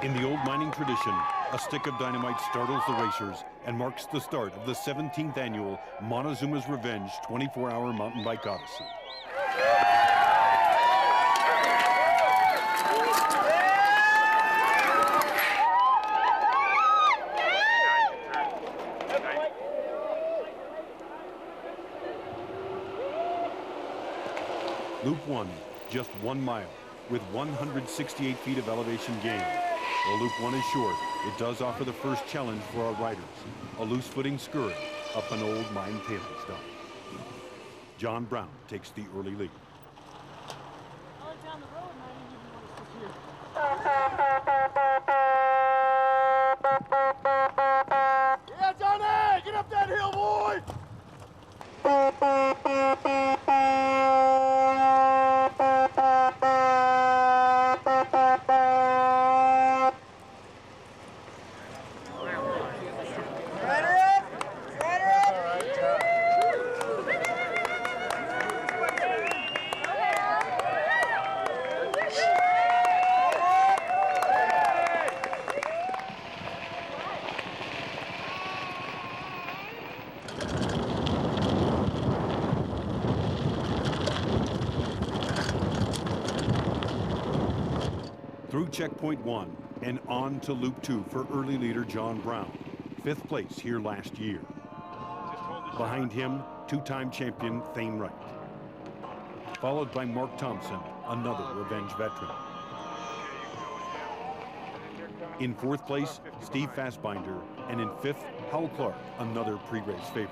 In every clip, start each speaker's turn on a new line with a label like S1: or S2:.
S1: In the old mining tradition, a stick of dynamite startles the racers and marks the start of the 17th annual Montezuma's Revenge 24-hour mountain bike odyssey. Loop 1, just 1 mile, with 168 feet of elevation gain. While Loop 1 is short, it does offer the first challenge for our riders, a loose footing scurry up an old mine tailing stone. John Brown takes the early lead.
S2: Down the road, and I didn't even notice this here. Yeah, Johnny! Get up that hill, boy!
S1: Through checkpoint 1 and on to Loop 2 for early leader John Brown, 5th place here last year. Behind him, 2-time champion Thane Wright. Followed by Mark Thompson, another Revenge veteran. In 4th place, Steve Fassbinder, and in 5th, Hal Clark, another pre-race favorite.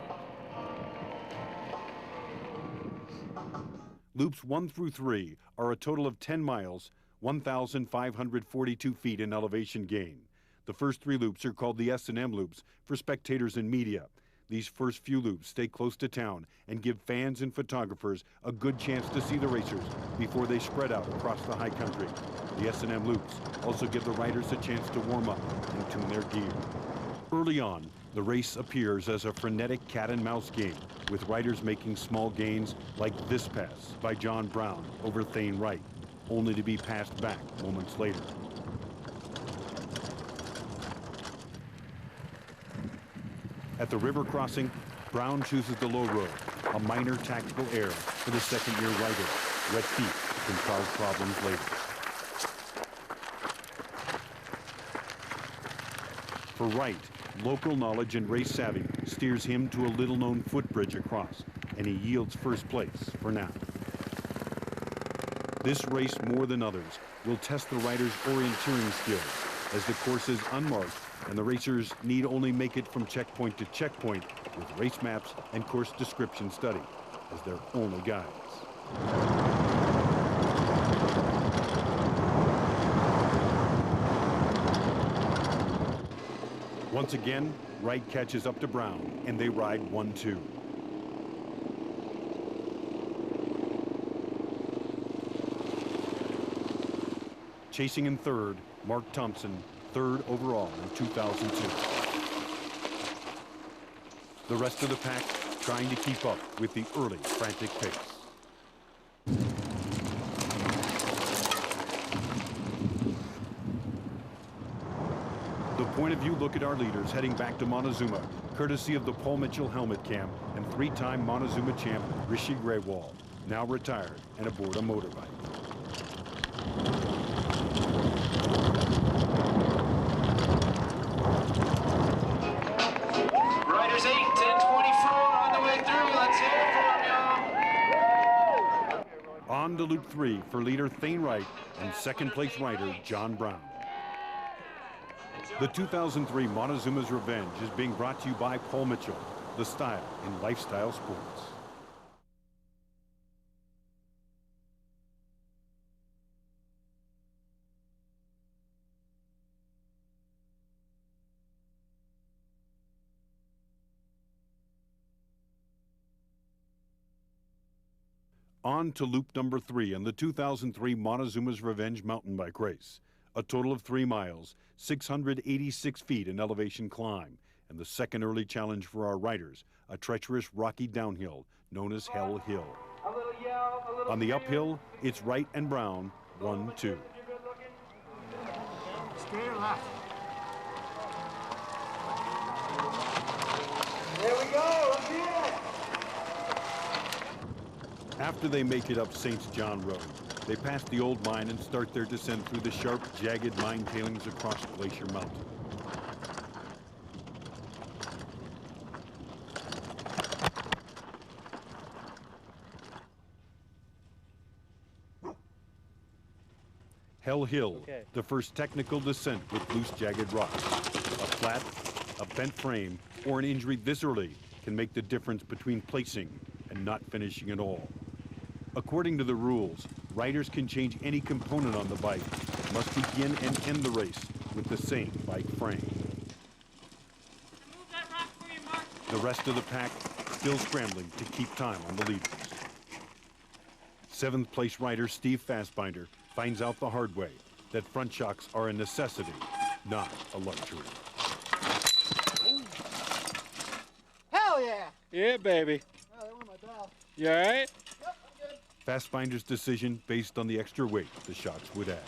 S1: Loops 1 through 3 are a total of 10 miles, 1,542 feet in elevation gain. The first 3 loops are called the S&M loops for spectators and media. These first few loops stay close to town and give fans and photographers a good chance to see the racers before they spread out across the high country. The S&M loops also give the riders a chance to warm up and tune their gear. Early on, the race appears as a frenetic cat and mouse game, with riders making small gains like this pass by John Brown over Thane Wright, only to be passed back moments later. At the river crossing, Brown chooses the low road, a minor tactical error for the second-year rider. Wet feet can cause problems later. For Wright, local knowledge and race savvy steers him to a little-known footbridge across, and he yields first place for now. This race, more than others, will test the riders' orienteering skills, as the course is unmarked and the racers need only make it from checkpoint to checkpoint with race maps and course description study as their only guides. Once again, Wright catches up to Brown, and they ride 1-2. Chasing in 3rd, Mark Thompson, 3rd overall in 2002. The rest of the pack trying to keep up with the early frantic pace. The point of view look at our leaders heading back to Montezuma, courtesy of the Paul Mitchell helmet cam and 3-time Montezuma champ Rishi Grewal, now retired and aboard a motorbike.
S3: Riders 8, 10, 24 on the way through. Let's hear it for them, y'all.
S1: On to Loop 3 for leader Thane Wright and second-place rider John Brown. The 2003 Montezuma's Revenge is being brought to you by Paul Mitchell, the style in lifestyle sports. On to loop number 3 in the 2003 Montezuma's Revenge mountain bike race. A total of 3 miles, 686 feet in elevation climb, and the second early challenge for our riders, a treacherous rocky downhill known as Hell Hill. On the uphill, it's Wright and Brown, 1-2.
S2: Stay left.
S4: There we go, let's do it!
S1: After they make it up St. John Road, they pass the old mine and start their descent through the sharp, jagged mine tailings across Glacier Mountain. Hell Hill, the first technical descent with loose, jagged rocks. A flat, a bent frame, or an injury this early can make the difference between placing and not finishing at all. According to the rules, riders can change any component on the bike, but must begin and end the race with the same bike frame.
S5: Move that rock for you, Mark.
S1: The rest of the pack still scrambling to keep time on the leaders. 7th place rider Steve Fassbinder finds out the hard way that front shocks are a necessity, not a luxury.
S2: Hell yeah!
S6: Yeah, baby.
S2: Oh, they were my bell.
S6: You all right?
S2: Yep, I'm good.
S1: Fassbinder's decision based on the extra weight the shocks would add.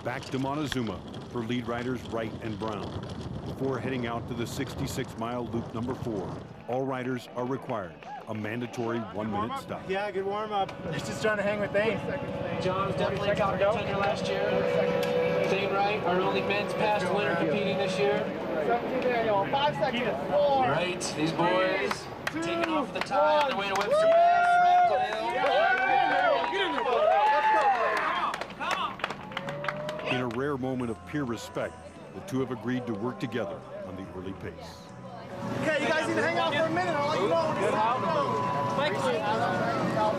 S1: Back to Montezuma for lead riders Wright and Brown. Before heading out to the 66-mile loop number 4, all riders are required a mandatory 1-minute stop.
S2: Yeah, good warm up. Just trying to hang with Dane.
S3: John's definitely top contender last year. Dane Wright, our only men's past winner competing this year.
S2: 5 seconds. 4.
S3: Right, these boys taking off the tie on their way to Webster Pass. Radical Hill.
S1: In a rare moment of pure respect, the two have agreed to work together on the early pace.
S2: Okay, you guys need to hang out for a minute. I'll let you know when it's time to go.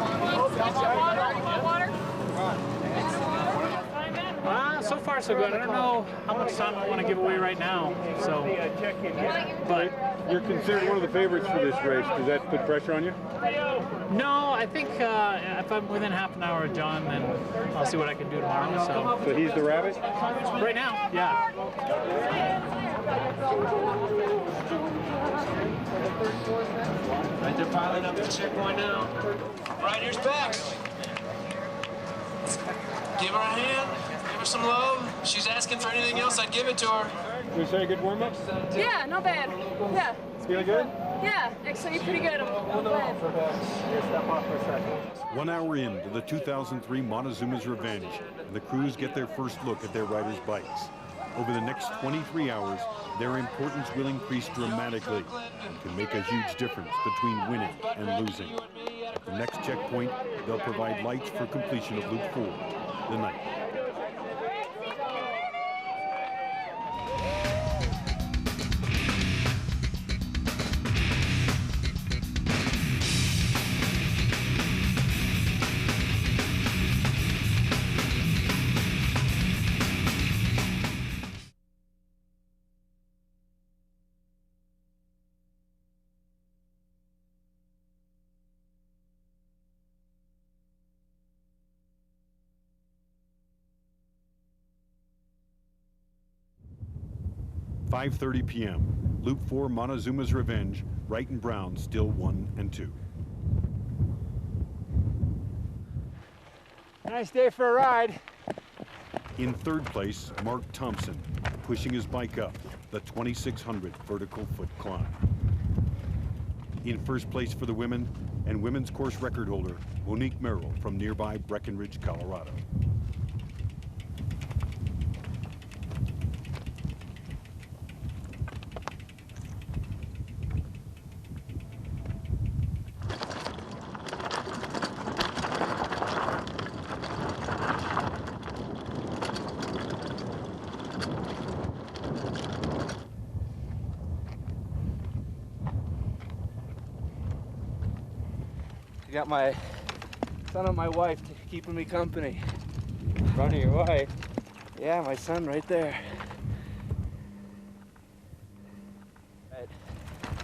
S5: So far so good. I don't know how much time I want to give away right now. So, but
S6: You're considered one of the favorites for this race. Does that put pressure on you?
S5: no, I think if I'm within half an hour of John, then I'll see what I can do tomorrow.
S6: So he's the rabbit?
S5: So right now, yeah.
S3: Right, they're piling up the checkpoint now. Right, here's back. Give her a hand. Give her some love. She's asking for anything else, I'd give it to her.
S6: Did we say a good warm-up?
S7: Yeah, not bad. Yeah.
S6: Feeling good?
S7: Yeah, actually pretty good. I'm glad.
S1: 1 hour into the 2003 Montezuma's Revenge, and the crews get their first look at their riders' bikes. Over the next 23 hours, their importance will increase dramatically and can make a huge difference between winning and losing. At the next checkpoint, they'll provide lights for completion of Loop 4, the night. .30 p.m. Loop 4 Montezuma's Revenge, Wright and Brown still 1 and 2.
S2: Nice day for a ride.
S1: In 3rd place, Mark Thompson, pushing his bike up the 2,600 vertical foot climb. In 1st place for the women, and women's course record holder, Monique Merrill from nearby Breckenridge, Colorado.
S4: I got my son and my wife keeping me company. In front of your wife? Yeah, my son right there.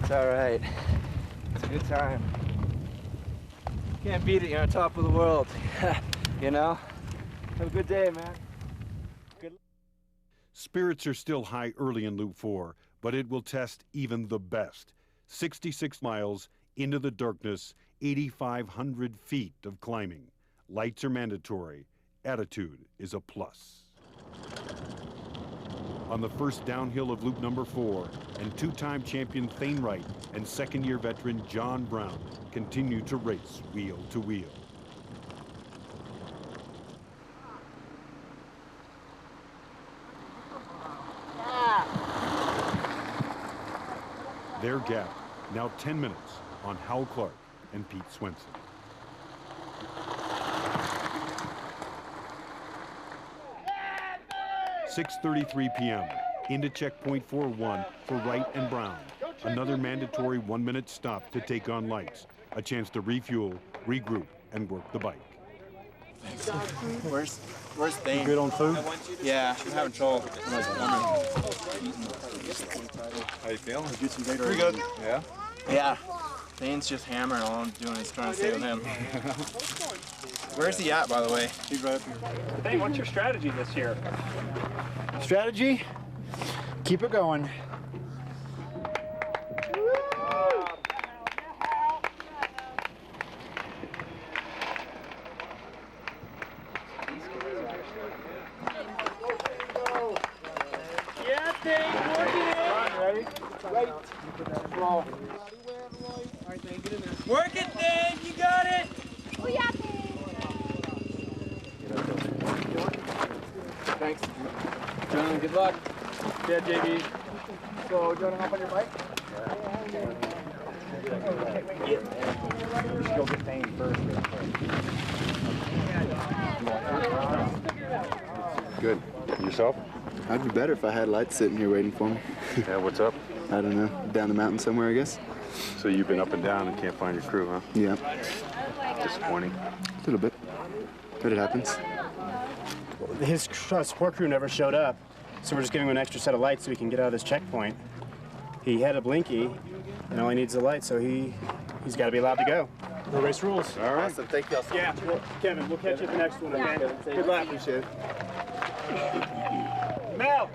S4: It's all right. It's a good time. Can't beat it, you're on top of the world. You know? Have a good day, man.
S1: Spirits are still high early in Loop 4, but it will test even the best. 66 miles into the darkness, 8,500 feet of climbing. Lights are mandatory. Attitude is a plus. On the first downhill of loop number 4, and two-time champion Thane Wright and second-year veteran John Brown continue to race wheel to wheel. Their gap, now 10 minutes on Hal Clark and Pete Swenson. (6:33 p.m.) into checkpoint 4-1 for Wright and Brown. Another mandatory 1-minute stop to take on lights. A chance to refuel, regroup, and work the bike.
S8: Where's Thane?
S6: Good on food?
S8: Yeah, I'm having trouble.
S6: How you feeling?
S8: Pretty good.
S6: Yeah?
S8: Yeah. Thane's just hammering. All I'm doing is trying to stay with him. Where's he at, by the way?
S6: He's right here.
S5: Hey, what's your strategy this year?
S2: Strategy? Keep it going.
S5: Yeah, Dave,
S2: Ready? Right. Roll.
S8: Work it, Dave! You got it!
S4: Thanks. Gentlemen, good luck.
S2: Yeah, JB. So, do you want to hop on your bike? You should go get Thane first.
S6: Good. Yourself?
S9: I'd be better if I had lights sitting here waiting for me.
S6: Yeah, what's up?
S9: I don't know. Down the mountain somewhere, I guess.
S6: So you've been up and down and can't find your crew, huh?
S9: Yeah,
S6: Disappointing.
S9: a little bit. But it happens.
S2: His support crew never showed up, so we're just giving him an extra set of lights so he can get out of this checkpoint. He had a blinky, and all he needs is a light, so he's got to be allowed to go. No race rules.
S6: All right.
S9: Awesome, thank you.
S2: Yeah, well, Kevin, we'll catch you at the next one, okay? Good luck.
S9: Appreciate it.
S2: Mel!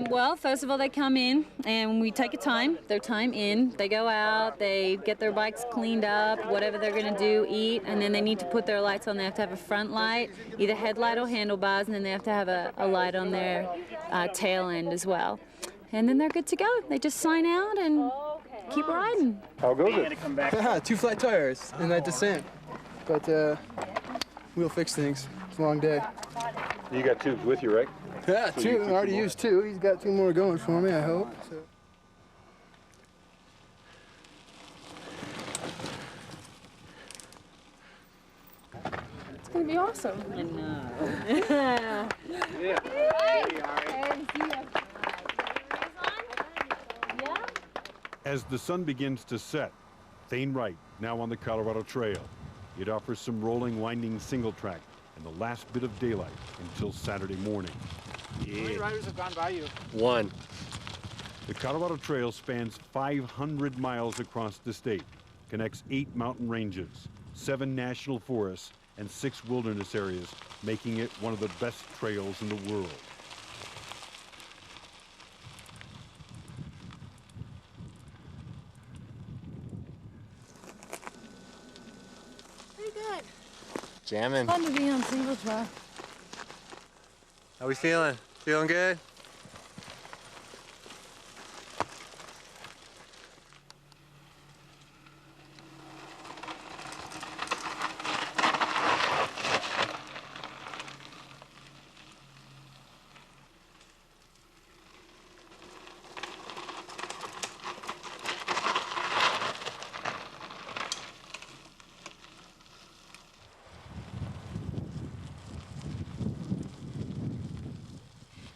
S10: Well, first of all, they come in and we take their time in. They go out, they get their bikes cleaned up, whatever they're going to do, eat, and then they need to put their lights on. They have to have a front light, either headlight or handlebars, and then they have to have a light on their tail end as well. And then they're good to go. They just sign out and keep riding.
S6: How goes it?
S4: Yeah, 2 flat tires in that descent. But we'll fix things. It's a long day.
S6: You got tubes with you, right?
S4: Yeah,
S6: So
S4: 2.
S6: you
S4: I
S6: keep
S4: already
S6: them
S4: used 2. He's got 2 more going for me, I hope. So.
S7: It's gonna be awesome.
S10: I know.
S1: As the sun begins to set, Thane Wright now on the Colorado Trail. It offers some rolling, winding single track and the last bit of daylight until Saturday morning.
S5: How many riders have gone by you?
S8: 1.
S1: The Colorado Trail spans 500 miles across the state, connects 8 mountain ranges, 7 national forests, and 6 wilderness areas, making it one of the best trails in the world.
S7: Pretty good.
S8: Jamming.
S7: Fun to be on single track.
S8: How we feeling? Feeling good?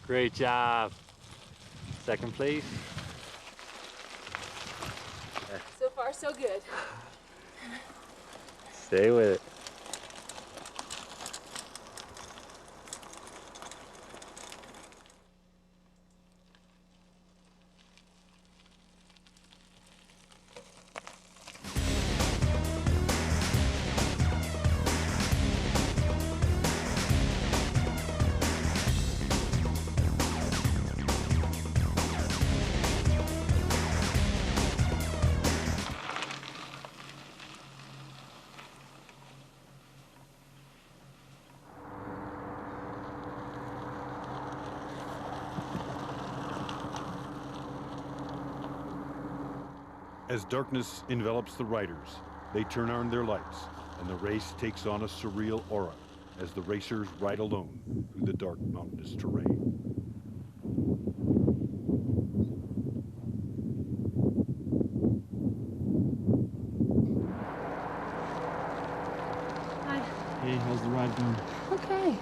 S11: Great job. Second place.
S7: So far, so good.
S11: Stay with it.
S1: As darkness envelops the riders, they turn on their lights, and the race takes on a surreal aura as the racers ride alone through the dark mountainous terrain.
S10: Hi.
S5: Hey, how's the ride going?
S10: Okay.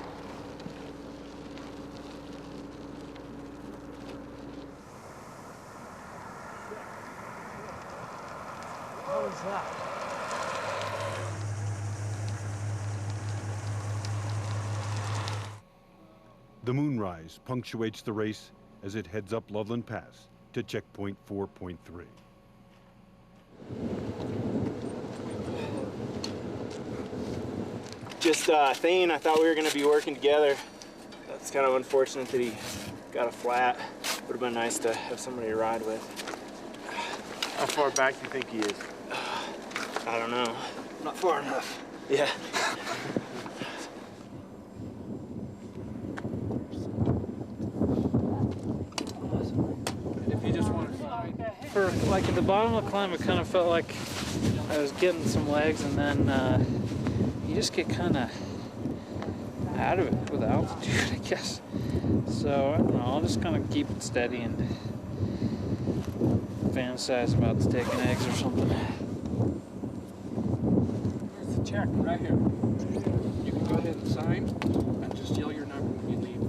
S5: How was that?
S1: The moonrise punctuates the race as it heads up Loveland Pass to checkpoint 4.3.
S8: Just Thane, I thought we were gonna be working together. That's kind of unfortunate that he got a flat. Would have been nice to have somebody to ride with.
S2: How far back do you think he is?
S8: I don't know. Not far enough. Yeah.
S3: If you just want to.
S5: For like at the bottom of the climb, it kind of felt like I was getting some legs, and then you just get kind of out of it with altitude, I guess. So I don't know. I'll just kind of keep it steady and fantasize about taking eggs or something.
S3: Here's the check right here. You can go ahead and sign and just yell your number when you leave.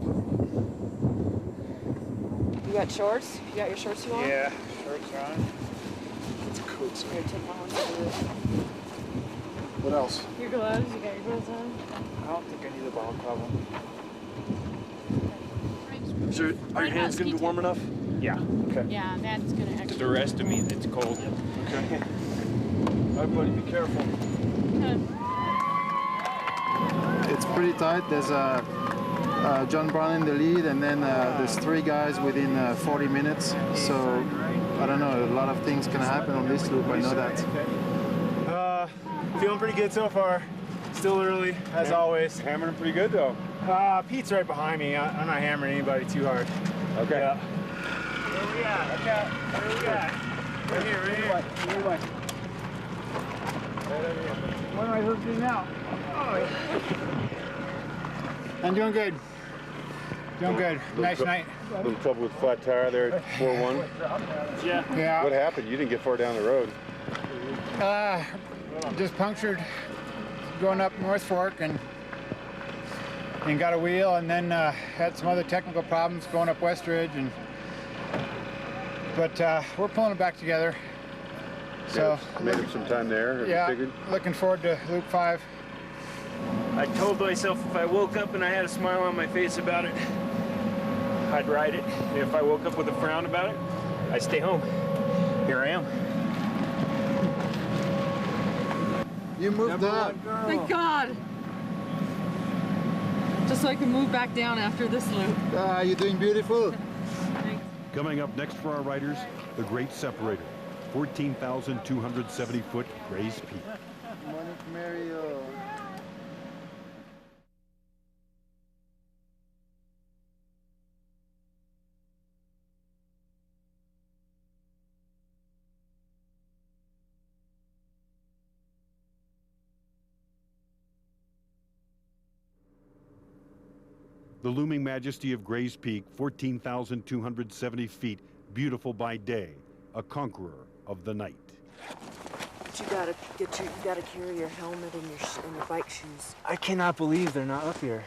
S7: You got shorts? You got your shorts you want?
S2: Yeah, shorts are on.
S7: It's a coat. Here, take my one.
S2: What else?
S7: Your gloves? You got your gloves on?
S5: I don't think I need a ball problem.
S8: Are your hands gonna be warm enough?
S2: Yeah. Okay.
S7: Yeah, that's gonna actually.
S3: The rest of me, it's cold.
S8: Okay. All right, buddy, be careful.
S12: It's pretty tight. There's John Brown in the lead, and then there's 3 guys within 40 minutes. So I don't know, a lot of things can happen on this loop. I know that.
S2: Feeling pretty good so far. Still early, as always.
S6: Hammering pretty good, though.
S2: Pete's right behind me. I'm not hammering anybody too hard.
S6: Okay.
S2: Yeah. Where we at? Okay. Where we at? Right here, right here.
S12: What am I supposed to do now? I'm doing good. Doing good. Nice night.
S6: A little trouble with flat tire there at 4-1.
S12: Yeah.
S6: What happened? You didn't get far down the road.
S12: Just punctured going up North Fork and got a wheel, and then had some other technical problems going up West Ridge, but we're pulling it back together. So
S6: Yeah, made up some time there.
S12: yeah,
S6: Figured.
S12: looking forward to Loop 5.
S8: I told myself if I woke up and I had a smile on my face about it, I'd ride it. And if I woke up with a frown about it, I'd stay home. Here I am.
S12: You moved up.
S7: Thank God. Just so I can move back down after this loop.
S12: You're doing beautiful.
S1: Coming up next for our riders, the Great Separator, 14,270 foot Gray's Peak.
S12: Good morning, Mario.
S1: The looming majesty of Gray's Peak, 14,270 feet, beautiful by day, a conqueror of the night.
S7: But you gotta carry your helmet and your bike shoes.
S8: I cannot believe they're not up here.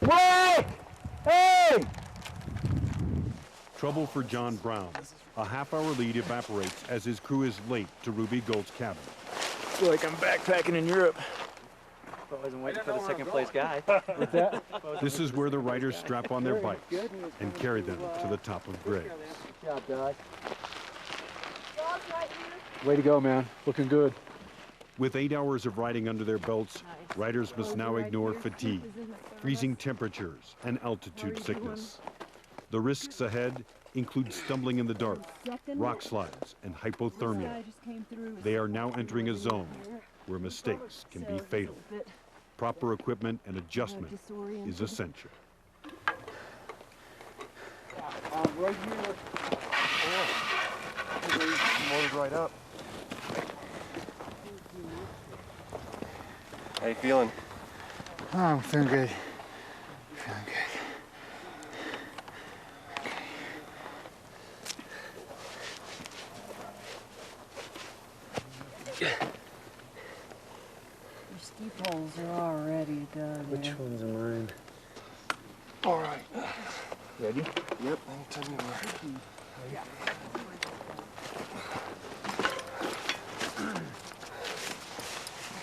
S12: Wait! Hey!
S1: Trouble for John Brown. A half-hour lead evaporates as his crew is late to Ruby Gold's cabin.
S8: I feel like I'm backpacking in Europe.
S4: I wasn't waiting for the second place guy.
S1: This is where the riders strap on their bikes and carry them to the top of Gray's.
S12: Good job, Doug. Way to go, man. Looking good.
S1: With 8 hours of riding under their belts, riders must now ignore fatigue, freezing temperatures, and altitude sickness. The risks ahead include stumbling in the dark, rock slides, and hypothermia. They are now entering a zone where mistakes can be fatal. Proper equipment and adjustment is essential.
S12: Right here. Motored right up.
S13: How you feeling?
S12: Oh, I'm feeling good. Feeling good.
S7: Your ski poles are already done.
S2: Which ones are mine?
S12: All right.
S2: Ready?
S12: Yep. Anytime you are.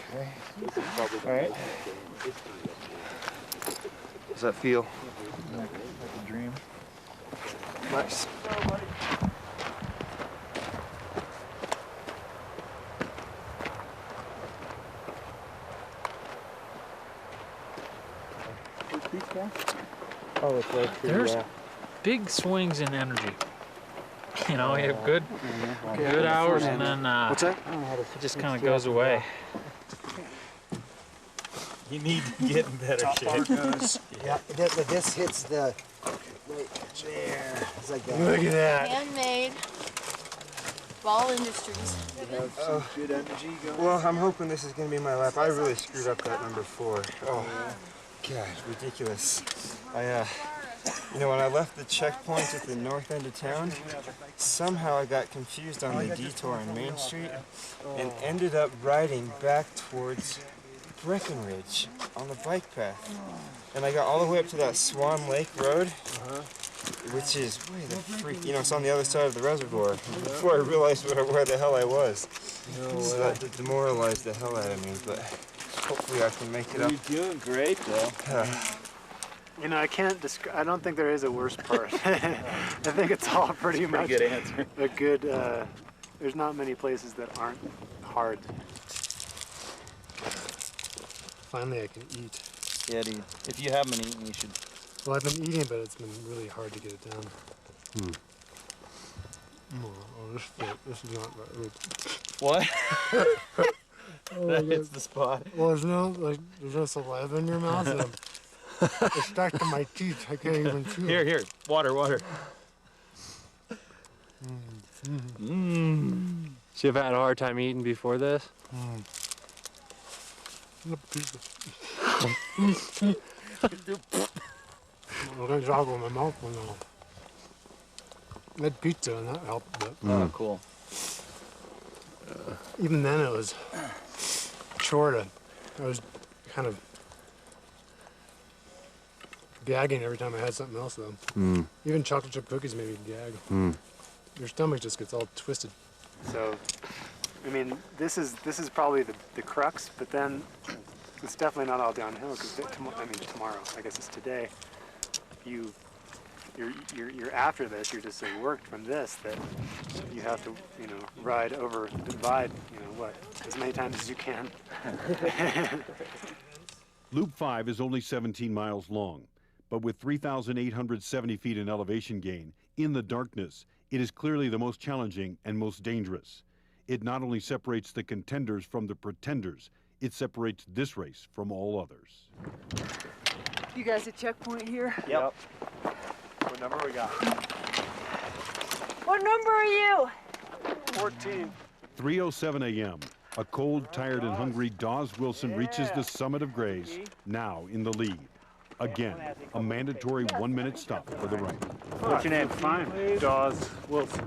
S12: Okay.
S13: All right. How's that feel?
S12: Like a dream.
S13: Nice.
S2: Oh, it's right here.
S5: There's big swings in energy. You know, you have good hours, and then
S13: What's that?
S5: it just kind of goes away.
S8: You need to get in better shape.
S14: Yeah, this hits the right there. It's like that.
S2: Look at that.
S7: Handmade. Ball Industries.
S14: Good energy going.
S13: Well, I'm hoping this is going to be my lap. I really screwed up that number 4. Oh, God, ridiculous. You know, when I left the checkpoint at the north end of town, somehow I got confused on the detour on Main Street and ended up riding back towards Breckenridge on the bike path. And I got all the way up to that Swan Lake Road, which is way the freak, you know, it's on the other side of the reservoir, before I realized where the hell I was. So that demoralized the hell out of me, but hopefully I can make it up.
S4: You're doing great, though.
S2: You know, I can't I don't think there is a worst part. I think it's all pretty much
S4: good answer.
S2: a good, there's not many places that aren't hard. Finally I can eat.
S4: Yeah, dude. If you haven't been eating, you should.
S2: Well, I've been eating, but it's been really hard to get it down. Oh, this is not right.
S4: What? That hits the spot.
S2: Well, there's no saliva in your mouth. And it's stuck to my teeth. I can't even chew.
S4: Here. Water.
S11: Should have had a hard time eating before this.
S2: I'm gonna joggle in my mouth one now. I had pizza and that helped, but
S4: Oh, cool.
S2: even then it was short. I was kind of gagging every time I had something else though. Even chocolate chip cookies made me gag. Your stomach just gets all twisted. So, I mean, this is probably the crux, but then it's definitely not all downhill because tomorrow, I guess it's today. You're after this. You're just so worked from this that you have to, you know, ride over, divide, you know, what, as many times as you can.
S1: Loop 5 is only 17 miles long, but with 3,870 feet in elevation gain, in the darkness, it is clearly the most challenging and most dangerous. It not only separates the contenders from the pretenders, it separates this race from all others.
S7: You guys at checkpoint here?
S4: Yep.
S2: What number we got?
S7: What number are you?
S2: 14.
S1: 3:07 a.m. A cold, tired, and hungry Dawes Wilson reaches the summit of Grays, now in the lead. Again, a mandatory 1-minute stop for the right.
S2: What's your name? Fine. Dawes Wilson.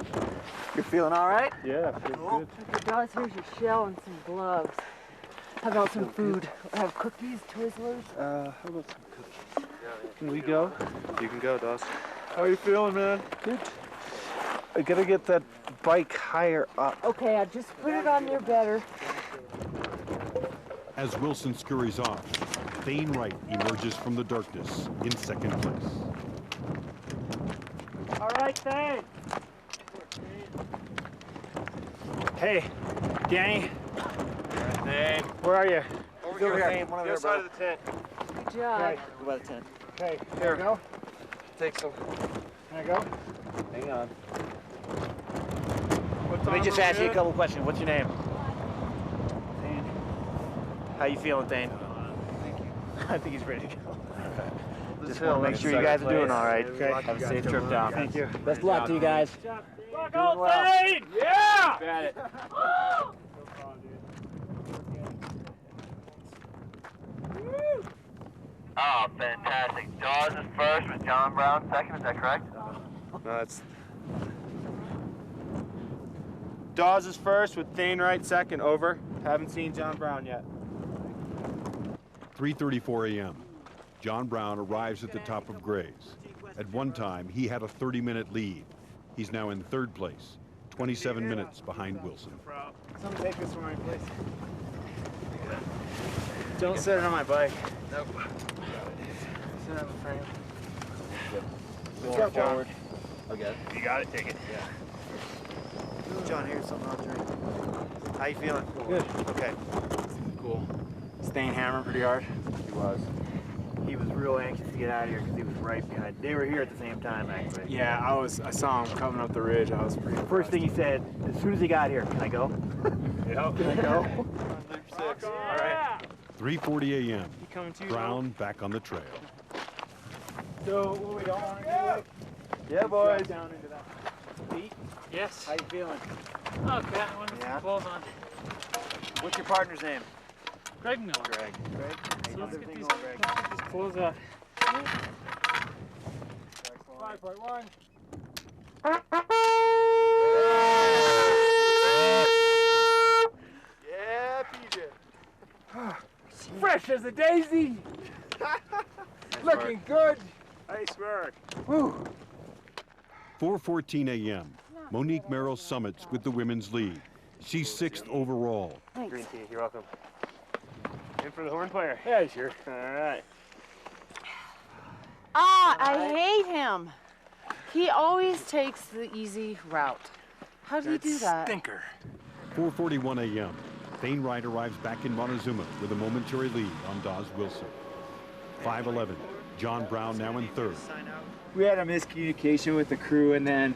S4: You're feeling all right?
S2: Yeah, feels good.
S7: Guys, here's your shell and some gloves. How about some food? Have cookies, Twizzlers?
S4: How about some cookies? Can we go?
S13: You can go, Dawes.
S4: How are you feeling, man? Good. I gotta get that bike higher up.
S7: Okay, I just put it on there better.
S1: As Wilson scurries off, Thane Wright emerges from the darkness in second place.
S2: All right, Thane. Hey, Danny.
S8: Thane.
S2: Where are you?
S8: Over here, Thane. One
S4: there,
S8: side of the tent.
S7: Good job.
S2: Okay.
S4: Go by the tent.
S2: Okay, here we go.
S4: Take some.
S2: Can I go?
S4: Hang on.
S2: What's
S4: Let me
S2: on
S4: just
S2: over
S4: ask you a
S2: good?
S4: couple questions. What's your name?
S2: Thane.
S4: How you feeling, Thane?
S2: Thank you.
S4: I think he's ready to go. Just
S13: hill,
S4: want to make sure you guys are doing all right.
S2: Okay.
S4: Have a safe trip down.
S2: Thank you.
S4: Best of luck to you guys.
S8: Rock on, Thane! Yeah!
S4: Got it.
S15: Oh, fantastic. Jaws is first with John Brown second, is that correct?
S2: No, that's... Dawes is first with Thane Wright second, over. Haven't seen John Brown yet.
S1: 3:34 a.m. John Brown arrives at the top of Grays. At one time, he had a 30-minute lead. He's now in third place, 27 minutes behind Wilson.
S2: Someone take this for me, please. Don't set it on my bike. Nope. Sit on the frame. Let's go forward.
S13: Okay.
S2: You got it, take it.
S13: Yeah. John, here's something I'll drink. How you feeling?
S2: Good.
S13: Okay.
S2: Cool. Staying hammered pretty hard.
S13: He was. He was real anxious to get out of here because he was right behind. They were here at the same time, actually.
S2: Yeah, I saw him coming up the ridge. I was pretty impressed.
S13: First thing he said, as soon as he got here, can I go?
S2: Yep.
S13: Can I go?
S2: 6. All right.
S1: 3:40 a.m.
S2: Coming to you,
S1: Brown back on the trail.
S2: So what we don't want to do?
S13: Yeah, boys.
S2: Down into that. Pete?
S5: Yes.
S2: How you feeling?
S5: Okay, I want to
S13: Yeah.
S5: clothes on.
S13: What's your partner's name?
S5: Greg Miller.
S13: Greg. Greg?
S5: So let's get these,
S13: Greg.
S5: let's get these clothes off.
S2: 5.1.
S13: Yeah, PJ.
S2: Fresh as a daisy. Looking good. Nice work. Woo.
S1: 4:14 a.m. Monique Merrill summits with the women's lead. She's 6th overall.
S2: Green tea, you're welcome. In for the horn player. Yeah, sure. All right.
S7: Ah, I hate him. He always takes the easy route. How do you do that?
S2: Stinker.
S1: 4:41 a.m. Thane Wright arrives back in Montezuma with a momentary lead on Dawes Wilson. 5:11. John Brown now in third.
S2: We had a miscommunication with the crew, and then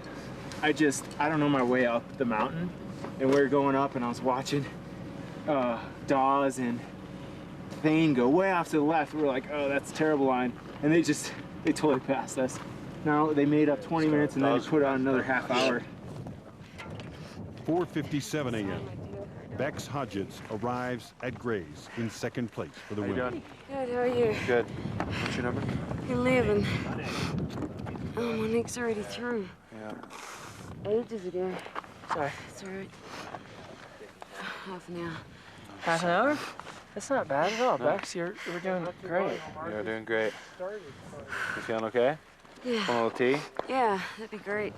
S2: I don't know my way up the mountain, and we were going up, and I was watching Dawes and Thane go way off to the left. We were like, oh, that's a terrible line, and they totally passed us. Now they made up 20 minutes, and then they put on another half hour.
S1: 4:57 a.m. Bex Hodgetts arrives at Grays in second place for the win.
S7: Good, how are you?
S13: Good. What's your number?
S7: 11. Oh, Monique's already through.
S13: Yeah.
S7: Ages ago.
S5: Sorry.
S7: It's all right. Half an hour.
S5: Half an hour? That's not bad at all, Bex. We're doing great.
S13: You're doing great. You feeling okay?
S7: Yeah.
S13: Want a little tea?
S7: Yeah, that'd be great.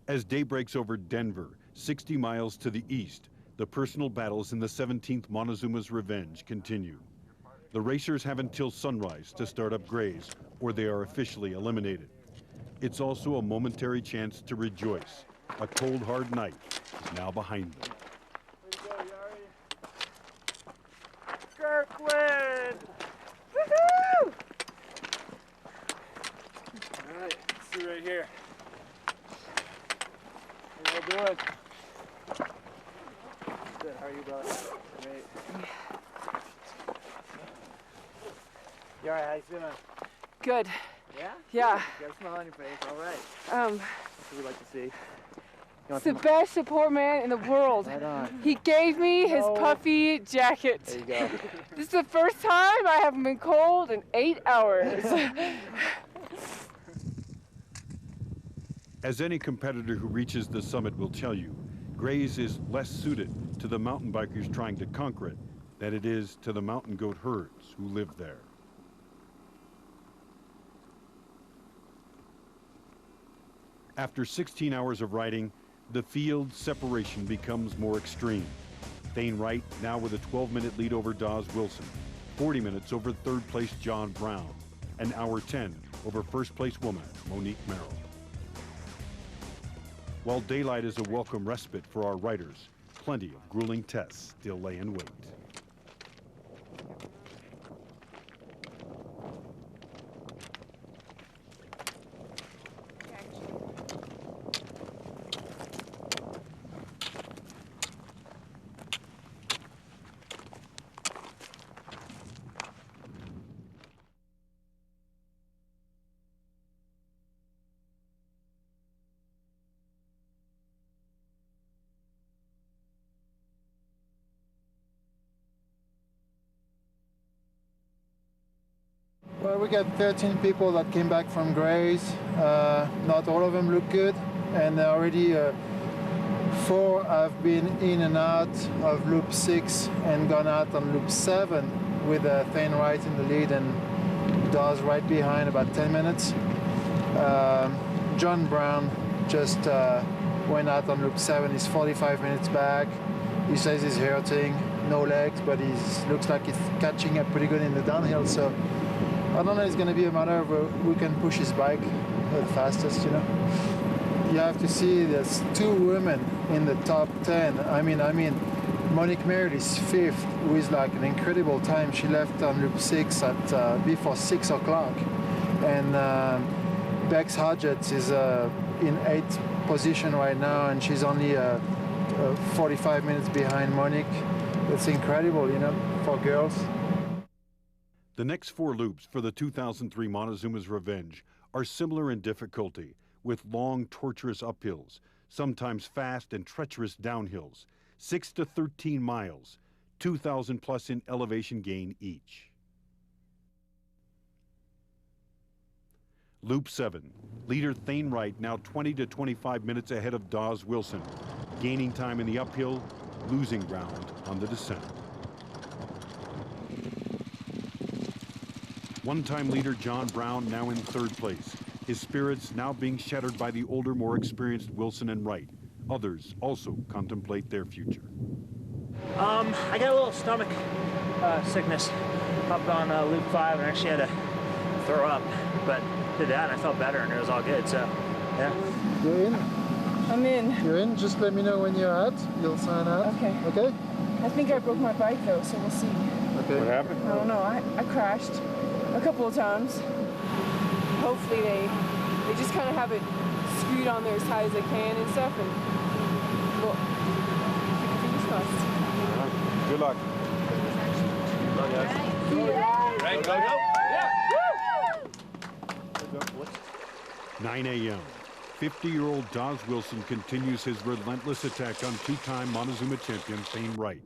S1: As day breaks over Denver, 60 miles to the east, the personal battles in the 17th Montezuma's Revenge continue. The racers have until sunrise to start up Grays, or they are officially eliminated. It's also a momentary chance to rejoice. A cold, hard night is now behind them.
S2: Kirkland! Woohoo! All right, let's see right here. How you doing? Good, how are you, brother? Great. You all right, how you feeling?
S7: Good.
S2: Yeah?
S7: Yeah.
S2: You got a smile on your face, all right.
S7: Um,
S2: That's what we like to see.
S16: It's the best support man in the world.
S2: Right on.
S16: He gave me his puffy jacket.
S2: There you go.
S16: This is the first time I haven't been cold in 8 hours.
S1: As any competitor who reaches the summit will tell you, Grays is less suited to the mountain bikers trying to conquer it than it is to the mountain goat herds who live there. After 16 hours of riding, the field separation becomes more extreme. Thane Wright now with a 12-minute lead over Dawes Wilson, 40 minutes over third-place John Brown, an hour 10 over first-place woman Monique Merrill. While daylight is a welcome respite for our riders, plenty of grueling tests still lay in wait.
S12: we got 13 people that came back from Grays. Not all of them look good, and already 4 have been in and out of loop 6 and gone out on loop 7 with Thane Wright in the lead and Dawes right behind, about 10 minutes. John Brown just went out on loop 7. He's 45 minutes back. He says he's hurting, no legs, but he looks like he's catching up pretty good in the downhill. So I don't know, it's going to be a matter of who can push his bike the fastest, you know. You have to see there's 2 women in the top 10. I mean, Monique Merritt is 5th, who is like an incredible time. She left on loop 6 at before 6 o'clock. And Bex Hodgetts is in 8th position right now, and she's only 45 minutes behind Monique. It's incredible, you know, for girls.
S1: The next 4 loops for the 2003 Montezuma's Revenge are similar in difficulty, with long, tortuous uphills, sometimes fast and treacherous downhills, 6 to 13 miles, 2,000 plus in elevation gain each. Loop 7, leader Thane Wright now 20 to 25 minutes ahead of Dawes Wilson, gaining time in the uphill, losing ground on the descent. One-time leader John Brown now in 3rd place, his spirits now being shattered by the older, more experienced Wilson and Wright. Others also contemplate their future.
S17: I got a little stomach sickness up on loop 5 and actually had to throw up, but did that and I felt better and it was all good, so yeah.
S12: You're in?
S16: I'm in.
S12: You're in? Just let me know when you're out. You'll sign out.
S16: Okay.
S12: Okay?
S16: I think I broke my bike though, so we'll see.
S12: Okay.
S6: What happened?
S16: I don't know. I crashed a couple of times. Hopefully they just kind of have it screwed on there as high as they can and stuff, and well, fingers crossed.
S6: Good luck.
S16: Good luck, guys.
S6: Right, go.
S16: Yeah.
S1: 9 a.m. 50-year-old Dawes Wilson continues his relentless attack on 2-time Montezuma champion Thane Wright.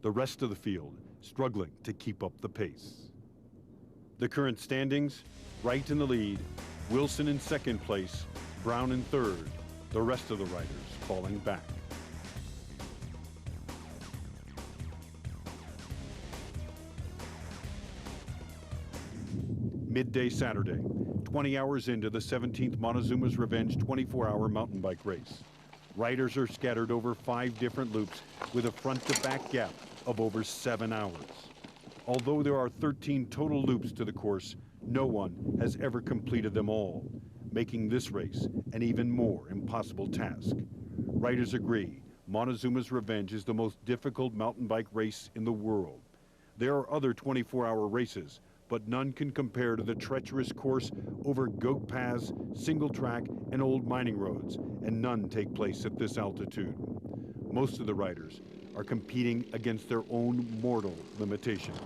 S1: The rest of the field struggling to keep up the pace. The current standings, Wright in the lead, Wilson in 2nd place, Brown in 3rd, the rest of the riders falling back. Midday Saturday, 20 hours into the 17th Montezuma's Revenge 24-hour mountain bike race. Riders are scattered over 5 different loops with a front-to-back gap of over 7 hours. Although there are 13 total loops to the course, no one has ever completed them all, making this race an even more impossible task. Riders agree, Montezuma's Revenge is the most difficult mountain bike race in the world. There are other 24-hour races, but none can compare to the treacherous course over goat paths, single track, and old mining roads, and none take place at this altitude. Most of the riders are competing against their own mortal limitations.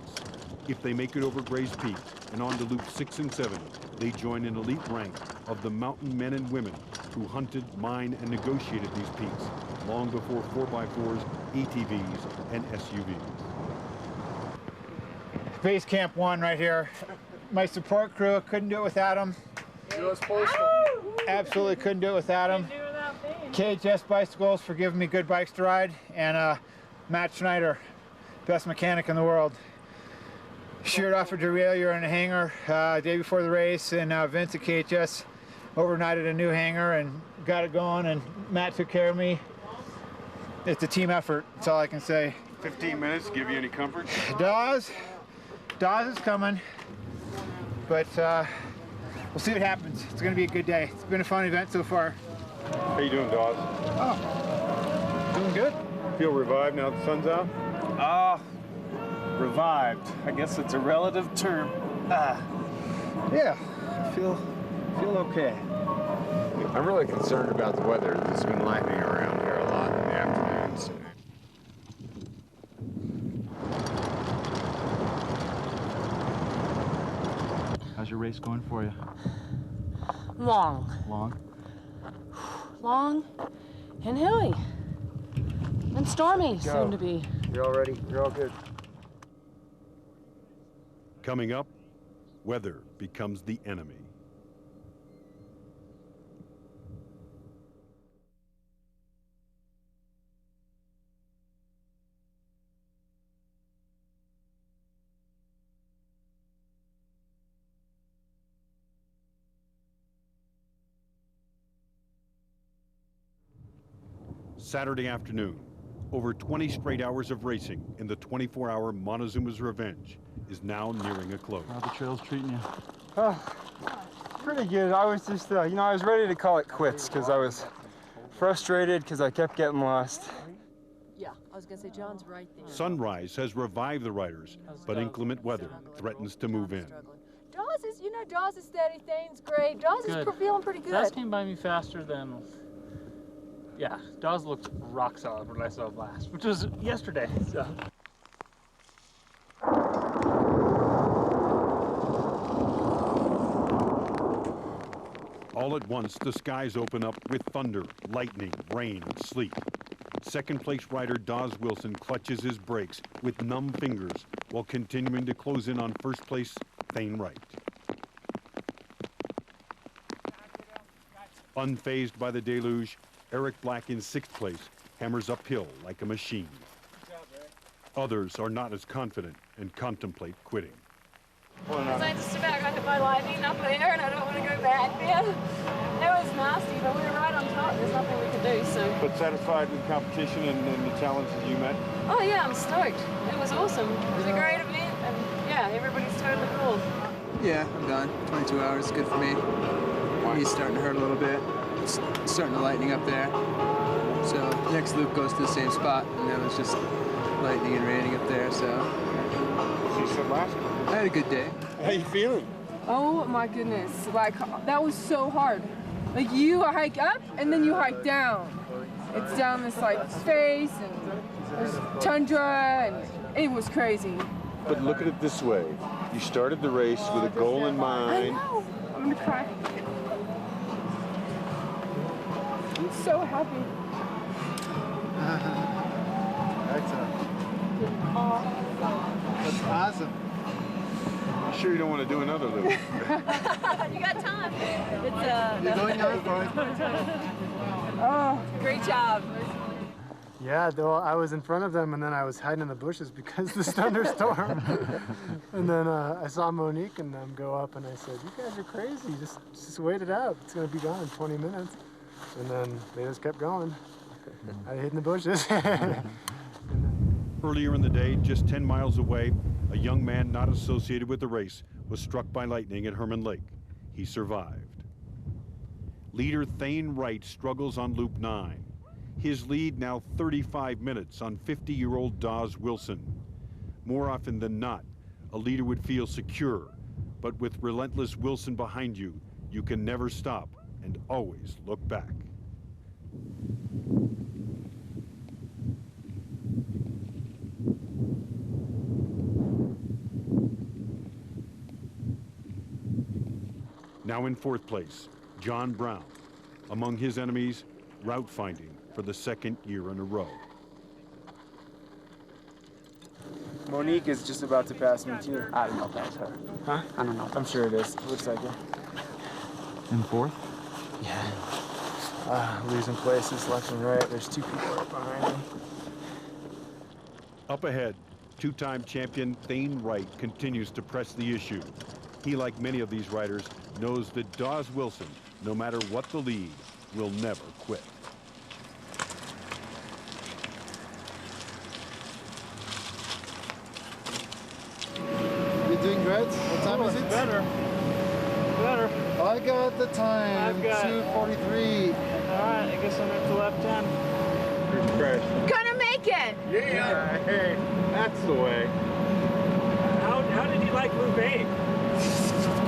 S1: If they make it over Gray's Peak and on to loops 6 and 7, they join an elite rank of the mountain men and women who hunted, mined, and negotiated these peaks long before 4x4s, ATVs, and SUVs.
S18: Base Camp 1 right here. My support crew, couldn't do it without them. Absolutely couldn't do it without them. KHS Bicycles for giving me good bikes to ride, and Matt Schneider, best mechanic in the world. Sheared off a derailleur in a hangar day before the race, and Vince at KHS overnighted a new hangar and got it going, and Matt took care of me. It's a team effort, that's all I can say.
S6: 15 minutes, give you any comfort?
S18: Dawes is coming, but we'll see what happens. It's going to be a good day. It's been a fun event so far.
S6: How you doing, Dawes?
S18: Oh, doing good.
S6: Feel revived now the sun's out?
S19: Revived. I guess it's a relative term.
S18: Yeah, I feel okay.
S20: I'm really concerned about the weather. There's been lightning around here a lot in the afternoons.
S19: How's your race going for you?
S7: Long. Long and hilly. And stormy, soon to be.
S20: You're all ready? You're all good?
S1: Coming up, Weather becomes the enemy. Saturday afternoon, over 20 straight hours of racing in the 24-hour Montezuma's Revenge is now nearing a close.
S19: How the trail's treating you?
S13: Pretty good. I was just, I was ready to call it quits because I was frustrated because I kept getting lost.
S21: Yeah, I was gonna say John's right there.
S1: Sunrise has revived the riders, but inclement weather threatens to move in.
S16: Dawes is, Dawes is steady. Thane's great. Dawes is feeling pretty good.
S5: Dawes came by me faster than. Yeah, Dawes looked rock solid when I saw him last, which was yesterday. So.
S1: All at once, the skies open up with thunder, lightning, rain, and sleet. Second place rider Dawes Wilson clutches his brakes with numb fingers while continuing to close in on first place Thane Wright. Unfazed by the deluge, Eric Black in sixth place hammers uphill like a machine. Others are not as confident and contemplate quitting.
S16: I just about got hit by lightning up there, and I don't want to go back there. It was nasty, but we were right on top. There's nothing we could do, so.
S6: But satisfied with the competition and the challenges you met?
S16: Oh yeah, I'm stoked. It was awesome. It was a great event, and yeah, everybody's totally cool.
S22: Yeah, I'm done. 22 hours is good for me. He's starting to hurt a little bit. It's starting to lightning up there. So next loop goes to the same spot, and it was just lightning and raining up there, so.
S6: You said last one.
S22: I had a good day.
S6: How you feeling?
S16: Oh my goodness, like that was so hard. Like you hike up and then you hike down. It's down this like space and there's tundra and it was crazy.
S6: But look at it this way. You started the race with a goal in mind.
S16: I know. I'm gonna cry. I'm so happy.
S12: That's awesome.
S6: You sure you don't want to do another loop?
S16: You got time. It's
S12: You're going on for it.
S16: Oh, great job.
S2: Yeah, though I was in front of them and then I was hiding in the bushes because of this thunderstorm. And then I saw Monique and them go up and I said, "You guys are crazy. Just wait it out. It's gonna be gone in 20 minutes." And then they just kept going. I hid in the bushes.
S1: Earlier in the day, just 10 miles away, a young man not associated with the race was struck by lightning at Herman Lake. He survived. Leader Thane Wright struggles on Loop 9. His lead now 35 minutes on 50-year-old Dawes Wilson. More often than not, a leader would feel secure, but with relentless Wilson behind you, you can never stop and always look back. Now in fourth place, John Brown. Among his enemies, route finding for the second year in a row.
S2: Monique is just about to pass me too.
S4: I don't know if that's her.
S2: Huh?
S4: I don't know.
S2: I'm sure it is. Looks like it.
S19: In fourth?
S2: Yeah. Losing places left and right. There's two people right behind me.
S1: Up ahead, two-time champion Thane Wright continues to press the issue. He, like many of these riders, knows that Dawes Wilson, no matter what the lead, will never quit.
S12: You're doing great. What time is it?
S5: Better.
S12: I got the time.
S5: I've got
S12: 2:43.
S5: All right, I guess I'm at the left end.
S16: Gonna make it!
S6: Yeah, hey, that's the way.
S17: How did you like Loop 8?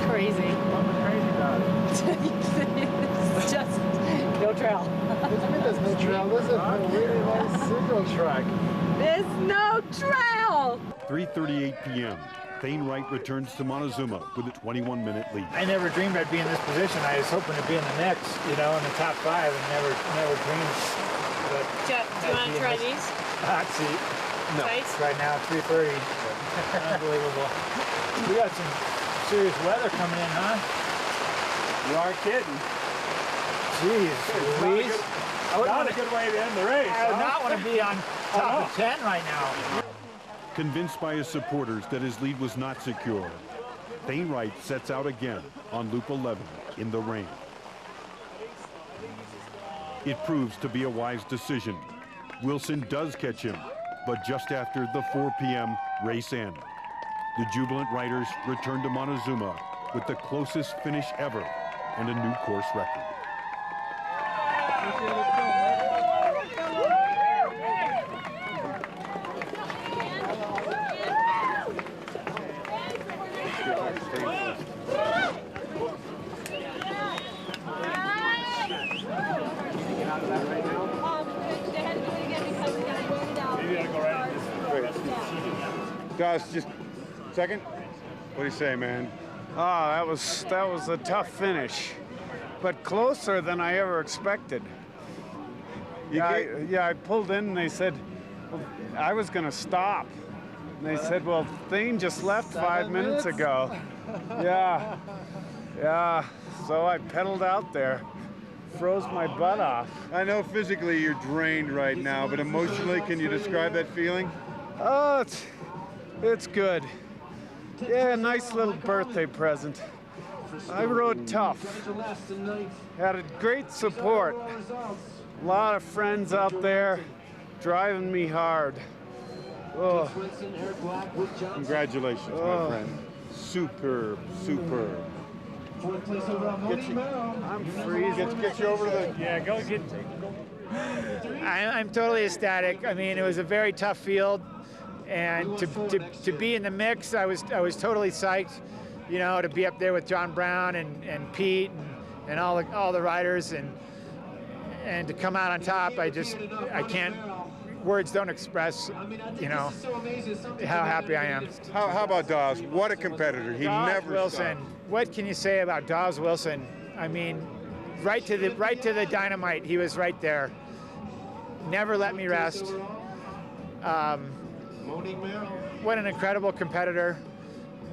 S16: Crazy.
S6: What was crazy about it?
S16: It's just no trail.
S12: What do you mean there's no trail? There's a really nice single track.
S16: There's no trail!
S1: 3:38 p.m. Thane Wright returns to Montezuma with a 21-minute lead.
S18: I never dreamed I'd be in this position. I was hoping to be in the mix, in the top 5, and never dreamed. But
S16: Do you want to try these?
S18: hot seat.
S16: No.
S18: Right now, 3:30. Unbelievable. We got some serious weather coming in, huh?
S8: You are kidding.
S18: Jeez, please.
S8: Not a good way to end the race.
S18: I would not want to be on top of 10 right now.
S1: Convinced by his supporters that his lead was not secure, Thane Wright sets out again on loop 11 in the rain. It proves to be a wise decision. Wilson does catch him, but just after the 4 p.m. race end. The jubilant riders return to Montezuma with the closest finish ever and a new course record.
S6: Josh, just a second. What do you say, man?
S9: That was a tough finish, but closer than I ever expected. Yeah, I pulled in and they said, well, I was going to stop. And they said, well, Thane just left 5 minutes ago. Yeah, so I pedaled out there, froze my butt off.
S6: I know physically you're drained right now, but emotionally, can you describe that feeling?
S9: Oh, it's good. Yeah, nice little birthday present. I rode tough. Had a great support. A lot of friends out there driving me hard. Oh.
S6: Congratulations, my friend. Superb, superb.
S9: I'm freezing.
S6: Get you over to the...
S18: Yeah, go get... I'm totally ecstatic. I mean, it was a very tough field. And to be in the mix, I was totally psyched, you know, to be up there with John Brown and Pete and all the riders and to come out on top. I can't, words don't express, you know, how happy I am.
S6: How about Dawes? What a competitor. He never
S18: Wilson.
S6: stopped.
S18: What can you say about Dawes Wilson? I mean, right to the dynamite. He was right there. Never let me rest. What an incredible competitor.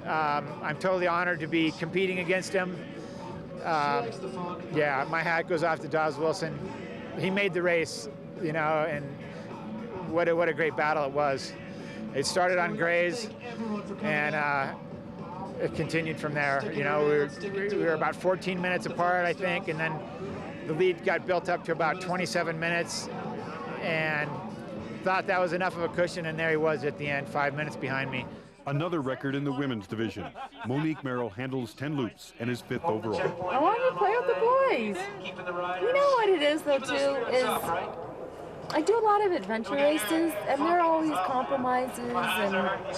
S18: I'm totally honored to be competing against him. Yeah, my hat goes off to Dawes Wilson. He made the race, you know, and what a great battle it was. It started on Grays, and it continued from there. You know, we were about 14 minutes apart, I think, and then the lead got built up to about 27 minutes, and thought that was enough of a cushion, and there he was at the end, 5 minutes behind me.
S1: Another record in the women's division. Monique Merrill handles 10 loops and is 5th overall.
S21: I want to play with the boys. You know what it is, though, too, is I do a lot of adventure races, and there are all these compromises,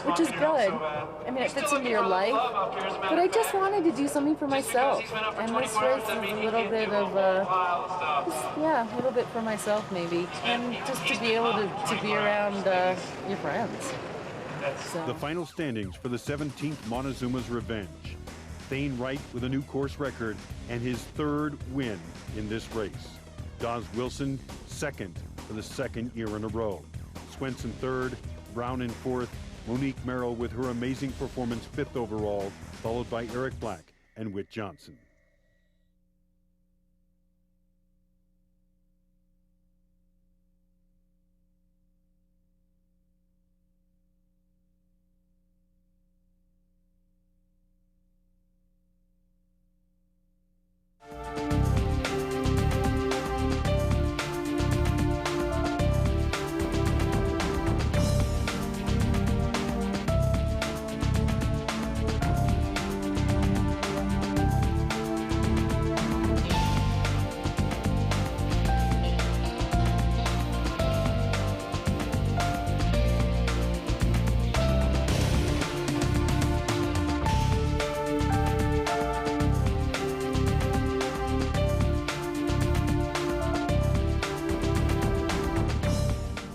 S21: which is good. I mean, it fits into your life. But I just wanted to do something for myself, and this race is a little bit of a little bit for myself, maybe, and just to be able to be around your friends. So.
S1: The final standings for the 17th Montezuma's Revenge. Thane Wright with a new course record and his 3rd win in this race. Dawes Wilson, 2nd for the 2nd year in a row. Swenson 3rd, Brown in 4th, Monique Merrill with her amazing performance 5th overall, followed by Eric Black and Whit Johnson.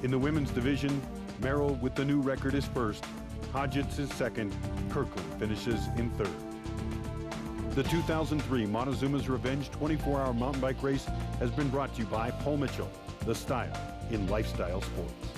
S1: In the women's division, Merrill with the new record is 1st, Hodgetts is 2nd, Kirkland finishes in 3rd. The 2003 Montezuma's Revenge 24-hour mountain bike race has been brought to you by Paul Mitchell, the style in lifestyle sports.